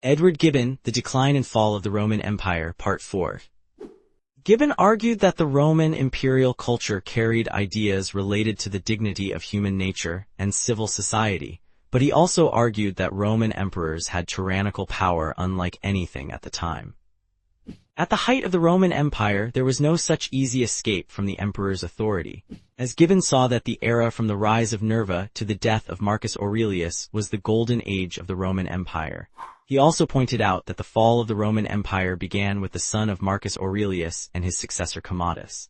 Edward Gibbon, The Decline and Fall of the Roman Empire, Part 4. Gibbon argued that the Roman imperial culture carried ideas related to the dignity of human nature and civil society, but he also argued that Roman emperors had tyrannical power unlike anything at the time. At the height of the Roman Empire, there was no such easy escape from the emperor's authority, as Gibbon saw that the era from the rise of Nerva to the death of Marcus Aurelius was the golden age of the Roman Empire. He also pointed out that the fall of the Roman Empire began with the son of Marcus Aurelius and his successor Commodus.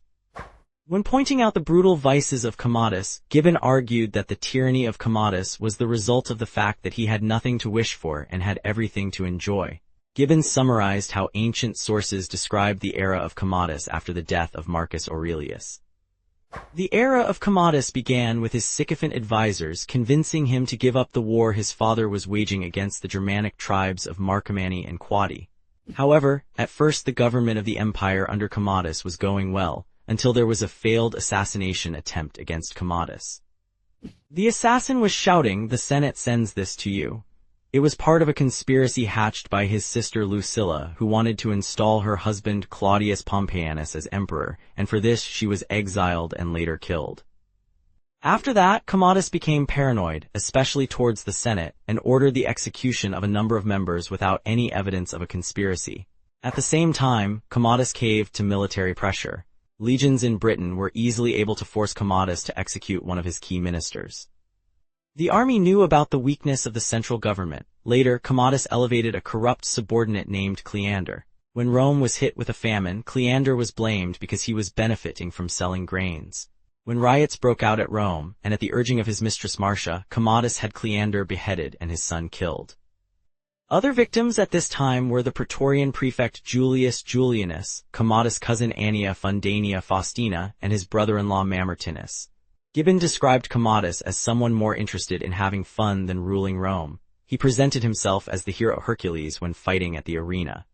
When pointing out the brutal vices of Commodus, Gibbon argued that the tyranny of Commodus was the result of the fact that he had nothing to wish for and had everything to enjoy. Gibbon summarized how ancient sources described the era of Commodus after the death of Marcus Aurelius. The era of Commodus began with his sycophant advisors convincing him to give up the war his father was waging against the Germanic tribes of Marcomanni and Quadi. However, at first the government of the empire under Commodus was going well, until there was a failed assassination attempt against Commodus. The assassin was shouting, "The Senate sends this to you." It was part of a conspiracy hatched by his sister Lucilla, who wanted to install her husband Claudius Pompeianus as emperor, and for this she was exiled and later killed. After that, Commodus became paranoid, especially towards the Senate, and ordered the execution of a number of members without any evidence of a conspiracy. At the same time, Commodus caved to military pressure. Legions in Britain were easily able to force Commodus to execute one of his key ministers. The army knew about the weakness of the central government. Later, Commodus elevated a corrupt subordinate named Cleander. When Rome was hit with a famine, Cleander was blamed because he was benefiting from selling grains. When riots broke out at Rome, and at the urging of his mistress Marcia, Commodus had Cleander beheaded and his son killed. Other victims at this time were the Praetorian prefect Julius Julianus, Commodus' cousin Annia Fundania Faustina, and his brother-in-law Mamertinus. Gibbon described Commodus as someone more interested in having fun than ruling Rome. He presented himself as the hero Hercules when fighting at the arena.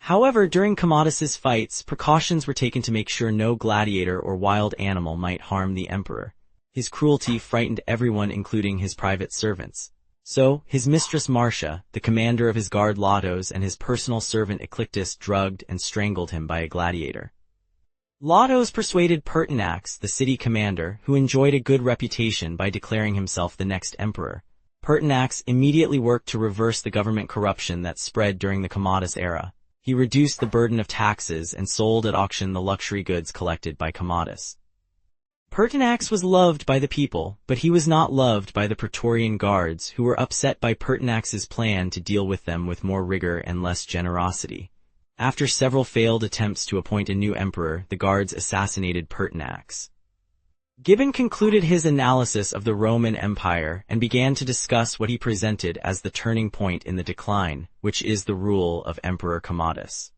However, during Commodus's fights, precautions were taken to make sure no gladiator or wild animal might harm the emperor. His cruelty frightened everyone, including his private servants. So, his mistress Marcia, the commander of his guard Lautos, and his personal servant Eclictus drugged and strangled him by a gladiator. Lautos persuaded Pertinax, the city commander, who enjoyed a good reputation by declaring himself the next emperor. Pertinax immediately worked to reverse the government corruption that spread during the Commodus era. He reduced the burden of taxes and sold at auction the luxury goods collected by Commodus. Pertinax was loved by the people, but he was not loved by the Praetorian guards, who were upset by Pertinax's plan to deal with them with more rigor and less generosity. After several failed attempts to appoint a new emperor, the guards assassinated Pertinax. Gibbon concluded his analysis of the Roman Empire and began to discuss what he presented as the turning point in the decline, which is the rule of Emperor Commodus.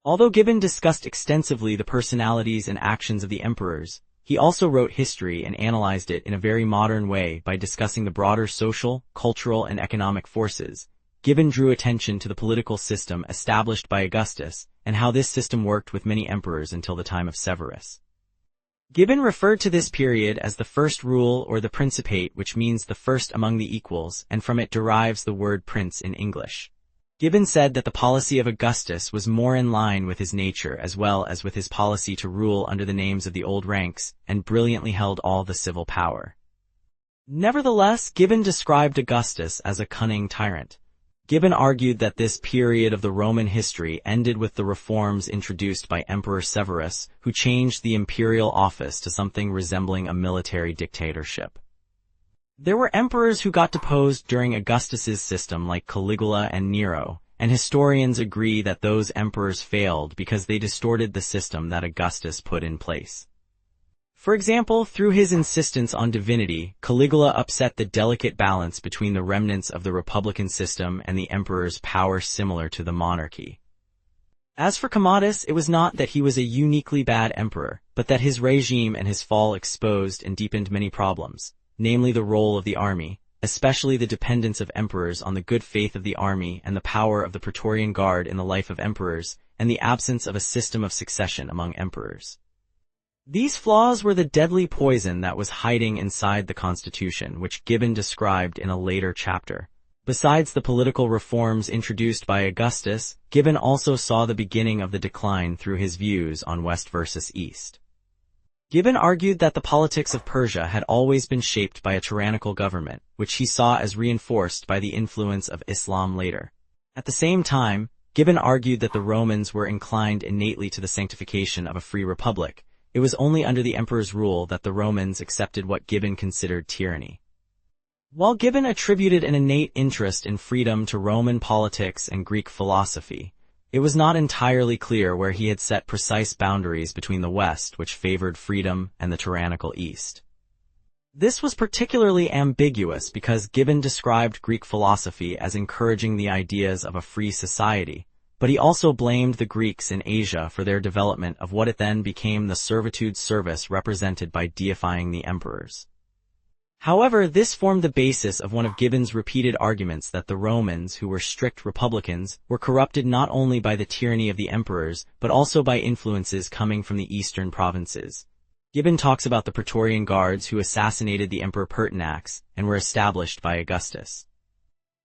Although Gibbon discussed extensively the personalities and actions of the emperors, he also wrote history and analyzed it in a very modern way by discussing the broader social, cultural, and economic forces. Gibbon drew attention to the political system established by Augustus and how this system worked with many emperors until the time of Severus. Gibbon referred to this period as the first rule or the Principate, which means the first among the equals, and from it derives the word prince in English. Gibbon said that the policy of Augustus was more in line with his nature as well as with his policy to rule under the names of the old ranks, and brilliantly held all the civil power. Nevertheless, Gibbon described Augustus as a cunning tyrant. Gibbon argued that this period of the Roman history ended with the reforms introduced by Emperor Severus, who changed the imperial office to something resembling a military dictatorship. There were emperors who got deposed during Augustus's system like Caligula and Nero, and historians agree that those emperors failed because they distorted the system that Augustus put in place. For example, through his insistence on divinity, Caligula upset the delicate balance between the remnants of the republican system and the emperor's power similar to the monarchy. As for Commodus, it was not that he was a uniquely bad emperor, but that his regime and his fall exposed and deepened many problems, namely the role of the army, especially the dependence of emperors on the good faith of the army and the power of the Praetorian Guard in the life of emperors, and the absence of a system of succession among emperors. These flaws were the deadly poison that was hiding inside the Constitution, which Gibbon described in a later chapter. Besides the political reforms introduced by Augustus, Gibbon also saw the beginning of the decline through his views on West versus East. Gibbon argued that the politics of Persia had always been shaped by a tyrannical government, which he saw as reinforced by the influence of Islam later. At the same time, Gibbon argued that the Romans were inclined innately to the sanctification of a free republic. It was only under the emperor's rule that the Romans accepted what Gibbon considered tyranny. While Gibbon attributed an innate interest in freedom to Roman politics and Greek philosophy, it was not entirely clear where he had set precise boundaries between the West, which favored freedom, and the tyrannical East. This was particularly ambiguous because Gibbon described Greek philosophy as encouraging the ideas of a free society, but he also blamed the Greeks in Asia for their development of what it then became the servitude service represented by deifying the emperors. However, this formed the basis of one of Gibbon's repeated arguments that the Romans, who were strict republicans, were corrupted not only by the tyranny of the emperors, but also by influences coming from the eastern provinces. Gibbon talks about the Praetorian Guards who assassinated the Emperor Pertinax and were established by Augustus.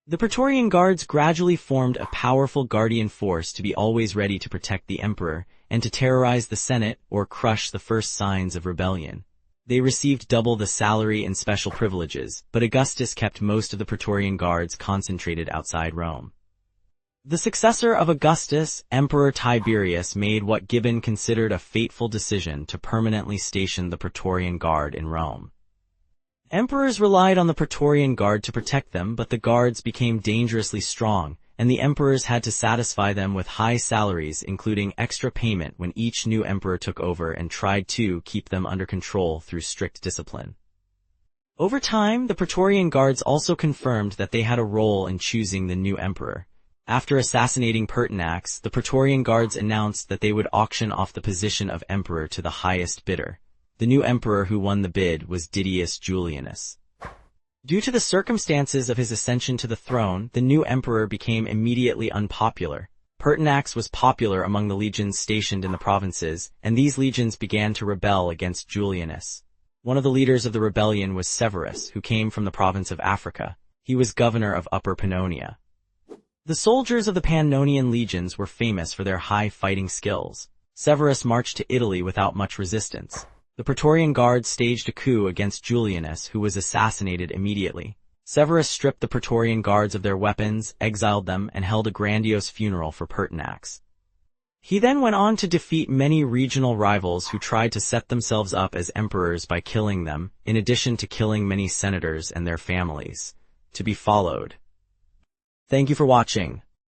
The Praetorian Guards gradually formed a powerful guardian force to be always ready to protect the emperor and to terrorize the Senate or crush the first signs of rebellion. They received double the salary and special privileges, but Augustus kept most of the Praetorian Guards concentrated outside Rome. The successor of Augustus, Emperor Tiberius, made what Gibbon considered a fateful decision to permanently station the Praetorian Guard in Rome. Emperors relied on the Praetorian Guard to protect them, but the guards became dangerously strong, and the emperors had to satisfy them with high salaries, including extra payment when each new emperor took over, and tried to keep them under control through strict discipline. Over time, the Praetorian Guards also confirmed that they had a role in choosing the new emperor. After assassinating Pertinax, the Praetorian Guards announced that they would auction off the position of emperor to the highest bidder. The new emperor who won the bid was Didius Julianus. Due to the circumstances of his ascension to the throne, the new emperor became immediately unpopular. Pertinax was popular among the legions stationed in the provinces, and these legions began to rebel against Julianus. One of the leaders of the rebellion was Severus, who came from the province of Africa. He was governor of Upper Pannonia. The soldiers of the Pannonian legions were famous for their high fighting skills. Severus marched to Italy without much resistance. The Praetorian Guards staged a coup against Julianus, who was assassinated immediately. Severus stripped the Praetorian Guards of their weapons, exiled them, and held a grandiose funeral for Pertinax. He then went on to defeat many regional rivals who tried to set themselves up as emperors by killing them, in addition to killing many senators and their families. To be followed. Thank you for watching.